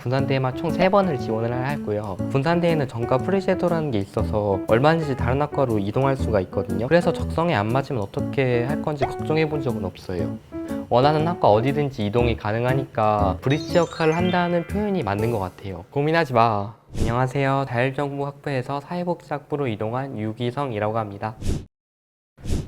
군산대에만 총 3번을 지원을 하고요. 군산대에는 전과 프리제도라는 게 있어서 얼마든지 다른 학과로 이동할 수가 있거든요. 그래서 적성에 안 맞으면 어떻게 할 건지 걱정해 본 적은 없어요. 원하는 학과 어디든지 이동이 가능하니까 브릿지 역할을 한다는 표현이 맞는 것 같아요. 고민하지 마. 안녕하세요. 자율정보학부에서 사회복지학부로 이동한 유기성이라고 합니다.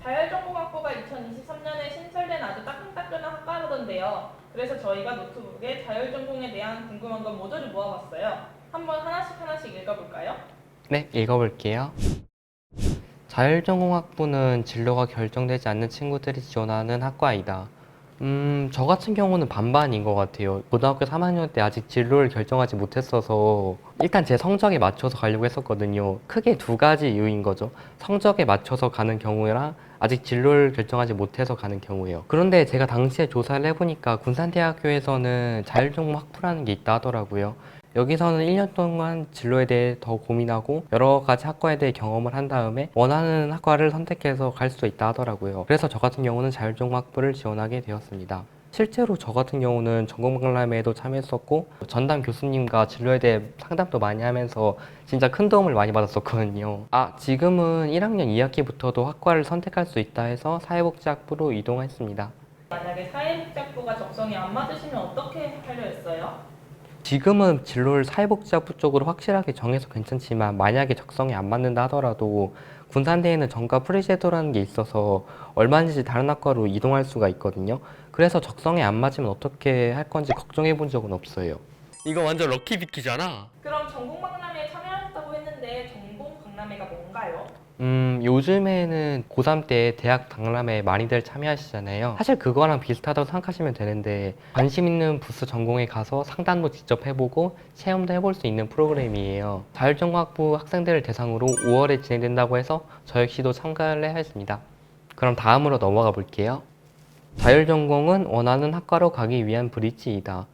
자율전공학부가 2023년에 신설된 아주 따끈따끈한 학과라던데요. 그래서 저희가 노트북에 자율전공에 대한 궁금한 건 모조리 모아봤어요. 한번 하나씩 읽어볼까요? 네, 읽어볼게요. 자율전공학부는 진로가 결정되지 않는 친구들이 지원하는 학과이다. 저 같은 경우는 반반인 것 같아요. 고등학교 3학년 때 아직 진로를 결정하지 못했어서 일단 제 성적에 맞춰서 가려고 했었거든요. 크게 두 가지 이유인 거죠. 성적에 맞춰서 가는 경우랑 아직 진로를 결정하지 못해서 가는 경우예요. 그런데 제가 당시에 조사를 해보니까 군산대학교에서는 자율전공 학부라는 게 있다 하더라고요. 여기서는 1년 동안 진로에 대해 더 고민하고 여러 가지 학과에 대해 경험을 한 다음에 원하는 학과를 선택해서 갈 수 있다 하더라고요. 그래서 저 같은 경우는 자율전공학부를 지원하게 되었습니다. 실제로 저 같은 경우는 전공박람회에도 참여했었고 전담 교수님과 진로에 대해 상담도 많이 하면서 진짜 큰 도움을 많이 받았었거든요. 지금은 1학년 2학기부터도 학과를 선택할 수 있다 해서 사회복지학부로 이동했습니다. 만약에 사회복지학부가 적성에 안 맞으시면 어떻게 하려 했어요? 지금은 진로를 사회복지학부 쪽으로 확실하게 정해서 괜찮지만 만약에 적성에 안 맞는다 하더라도 군산대에는 전과 프리제도라는 게 있어서 얼마든지 다른 학과로 이동할 수가 있거든요. 그래서 적성에 안 맞으면 어떻게 할 건지 걱정해 본 적은 없어요. 이거 완전 럭키비키잖아. 그럼 전공박람회에 참여하셨다고 했는데 전공박람회가 뭔가요? 요즘에는 고3 때 대학 박람회에 많이들 참여하시잖아요. 사실 그거랑 비슷하다고 생각하시면 되는데 관심 있는 부스 전공에 가서 상담도 직접 해보고 체험도 해볼 수 있는 프로그램이에요. 자율전공학부 학생들을 대상으로 5월에 진행된다고 해서 저 역시도 참가를 해야 했습니다. 그럼 다음으로 넘어가 볼게요. 자율전공은 원하는 학과로 가기 위한 브릿지이다.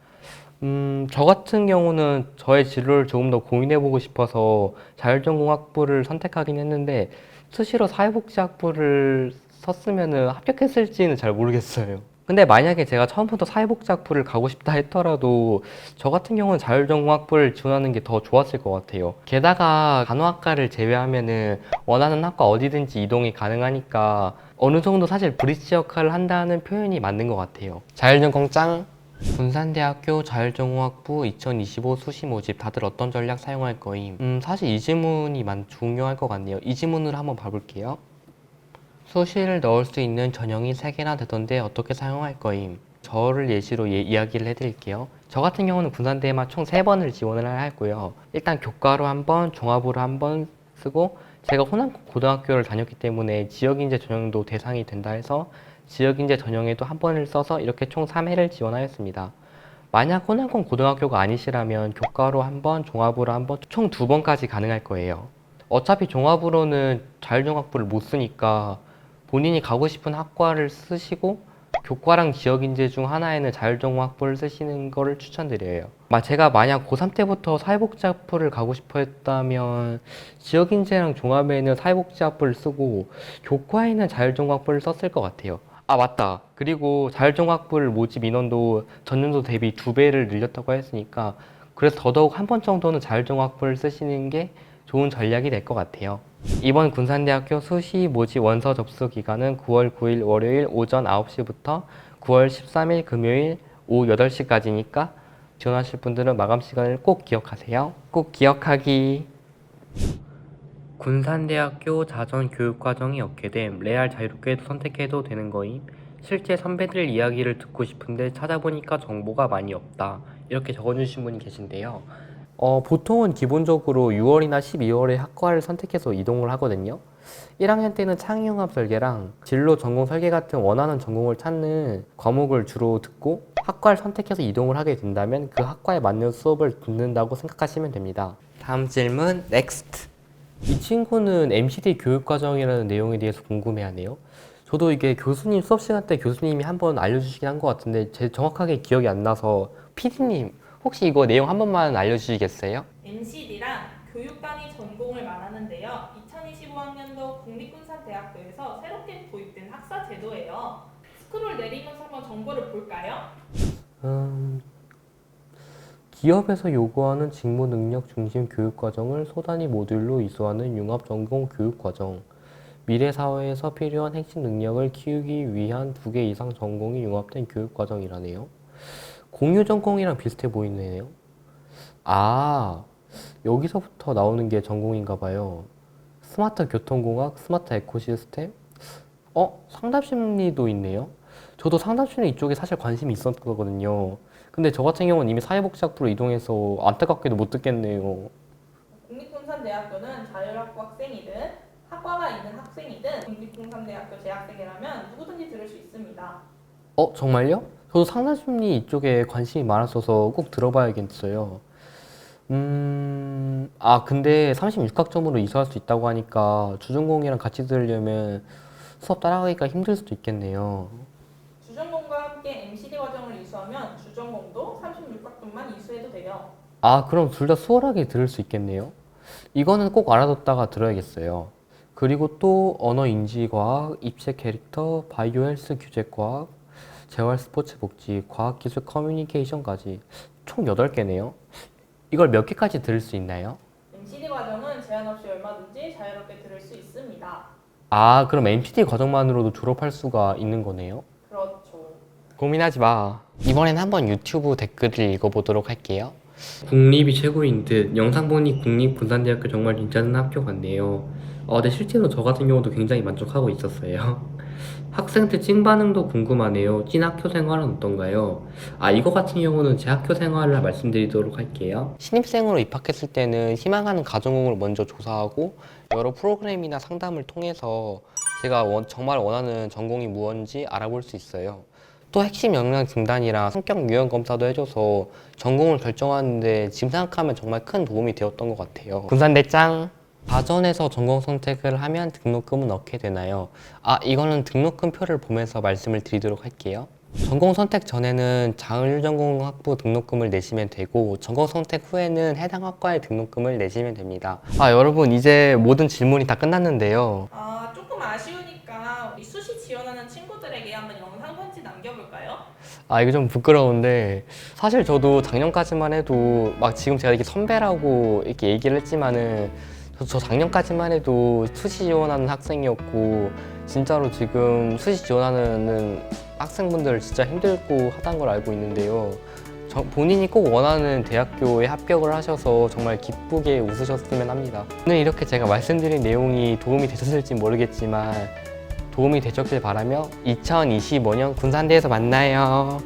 저 같은 경우는 저의 진로를 조금 더 고민해보고 싶어서 자율전공학부를 선택하긴 했는데 수시로 사회복지학부를 썼으면 합격했을지는 잘 모르겠어요. 근데 만약에 제가 처음부터 사회복지학부를 가고 싶다 했더라도 저 같은 경우는 자율전공학부를 지원하는 게 더 좋았을 것 같아요. 게다가 간호학과를 제외하면은 원하는 학과 어디든지 이동이 가능하니까 어느 정도 사실 브릿지 역할을 한다는 표현이 맞는 것 같아요. 자율전공 짱! 군산대학교 자율전공학부 2025 수시 모집 다들 어떤 전략 사용할 거임? 사실 이 질문이 많이 중요할 것 같네요. 이 질문을 한번 봐볼게요. 수시를 넣을 수 있는 전형이 3개나 되던데 어떻게 사용할 거임? 저를 예시로 이야기를 해드릴게요. 저 같은 경우는 군산대에만 총 3번을 지원을 하고요. 일단 교과로 한 번, 종합으로 한 번 쓰고 제가 호남고 고등학교를 다녔기 때문에 지역인재 전형도 대상이 된다 해서 지역인재 전형에도 한 번을 써서 이렇게 총 3회를 지원하였습니다. 만약 호남권 고등학교가 아니시라면 교과로 한 번, 종합으로 한 번, 총 2번까지 가능할 거예요. 어차피 종합으로는 자율종합부를 못 쓰니까 본인이 가고 싶은 학과를 쓰시고 교과랑 지역인재 중 하나에는 자율전공학부를 쓰시는 거를 추천드려요. 제가 만약 고3 때부터 사회복지학부를 가고 싶어 했다면 지역인재랑 종합에는 사회복지학부를 쓰고 교과에는 자율전공학부를 썼을 것 같아요. 맞다. 그리고 자율전공학부를 모집 인원도 전년도 대비 2배를 늘렸다고 했으니까 그래서 더더욱 한 번 정도는 자율전공학부를 쓰시는 게 좋은 전략이 될 것 같아요. 이번 군산대학교 수시 모집 원서 접수 기간은 9월 9일 월요일 오전 9시부터 9월 13일 금요일 오후 8시까지니까 지원하실 분들은 마감 시간을 꼭 기억하세요. 꼭 기억하기. 군산대학교 자전 교육과정이 없게 됨. 레알 자유롭게 선택해도 되는 거임. 실제 선배들 이야기를 듣고 싶은데 찾아보니까 정보가 많이 없다. 이렇게 적어주신 분이 계신데요. 보통은 기본적으로 6월이나 12월에 학과를 선택해서 이동을 하거든요. 1학년 때는 창의융합 설계랑 진로 전공 설계 같은 원하는 전공을 찾는 과목을 주로 듣고 학과를 선택해서 이동을 하게 된다면 그 학과에 맞는 수업을 듣는다고 생각하시면 됩니다. 다음 질문, next. 이 친구는 MCD 교육과정이라는 내용에 대해서 궁금해하네요. 저도 이게 교수님 수업 시간 때 교수님이 한번 알려주시긴 한 것 같은데 제 정확하게 기억이 안 나서 PD님 혹시 이거 내용 한 번만 알려주시겠어요? MCD랑 교육단위 전공을 말하는데요. 2025학년도 국립군산대학교에서 새롭게 도입된 학사 제도예요. 스크롤 내리면서 한번 정보를 볼까요? 음, 기업에서 요구하는 직무 능력 중심 교육 과정을 소단위 모듈로 이수하는 융합 전공 교육 과정. 미래 사회에서 필요한 핵심 능력을 키우기 위한 2개 이상 전공이 융합된 교육 과정이라네요. 공유 전공이랑 비슷해 보이네요. 아, 여기서부터 나오는 게 전공인가 봐요. 스마트 교통공학, 스마트 에코시스템? 상담심리도 있네요. 저도 상담심리 이쪽에 사실 관심이 있었거든요. 근데 저 같은 경우는 이미 사회복지학부로 이동해서 안타깝게도 못 듣겠네요. 국립공산대학교는 자율학부 학생이든 학과가 있는 학생이든 국립공산대학교 재학생이라면 누구든지 들을 수 있습니다. 정말요? 저도 상담심리 이쪽에 관심이 많았어서 꼭 들어봐야겠어요. 근데 36학점으로 이수할 수 있다고 하니까 주전공이랑 같이 들으려면 수업 따라가기가 힘들 수도 있겠네요. 주전공과 함께 MCD 과정을 이수하면 주전공도 36학점만 이수해도 돼요. 그럼 둘 다 수월하게 들을 수 있겠네요. 이거는 꼭 알아뒀다가 들어야겠어요. 그리고 또 언어인지과학, 입체 캐릭터, 바이오 헬스 규제과학, 재활 스포츠 복지, 과학기술 커뮤니케이션까지 총 8개네요. 이걸 몇 개까지 들을 수 있나요? MCD 과정은 제한 없이 얼마든지 자유롭게 들을 수 있습니다. 그럼 MCD 과정만으로도 졸업할 수가 있는 거네요? 그렇죠. 고민하지 마. 이번엔 한번 유튜브 댓글을 읽어보도록 할게요. 국립이 최고인 듯. 영상 보니 국립군산대학교 정말 괜찮은 학교 같네요. 근데 실제로 저 같은 경우도 굉장히 만족하고 있었어요. 학생들 찐 반응도 궁금하네요. 찐 학교 생활은 어떤가요? 이거 같은 경우는 제 학교 생활을 말씀드리도록 할게요. 신입생으로 입학했을 때는 희망하는 가전공을 먼저 조사하고 여러 프로그램이나 상담을 통해서 제가 정말 원하는 전공이 무엇인지 알아볼 수 있어요. 또 핵심 역량 진단이랑 성격 유형 검사도 해줘서 전공을 결정하는데 지금 생각하면 정말 큰 도움이 되었던 것 같아요. 군산대 짱! 과전에서 전공 선택을 하면 등록금은 얻게 되나요? 이거는 등록금 표를 보면서 말씀을 드리도록 할게요. 전공 선택 전에는 자율전공학부 등록금을 내시면 되고 전공 선택 후에는 해당 학과의 등록금을 내시면 됩니다. 여러분 이제 모든 질문이 다 끝났는데요. 조금 아쉬우니까 우리 수시 지원하는 친구들에게 한번 영상 편지 남겨볼까요? 이거 좀 부끄러운데 사실 저도 작년까지만 해도 막 지금 제가 이렇게 선배라고 이렇게 얘기를 했지만은 저 작년까지만 해도 수시 지원하는 학생이었고 진짜로 지금 수시 지원하는 학생분들 진짜 힘들고 하다는 걸 알고 있는데요. 본인이 꼭 원하는 대학교에 합격을 하셔서 정말 기쁘게 웃으셨으면 합니다. 오늘 이렇게 제가 말씀드린 내용이 도움이 되셨을지 모르겠지만 도움이 되셨길 바라며 2025년 군산대에서 만나요.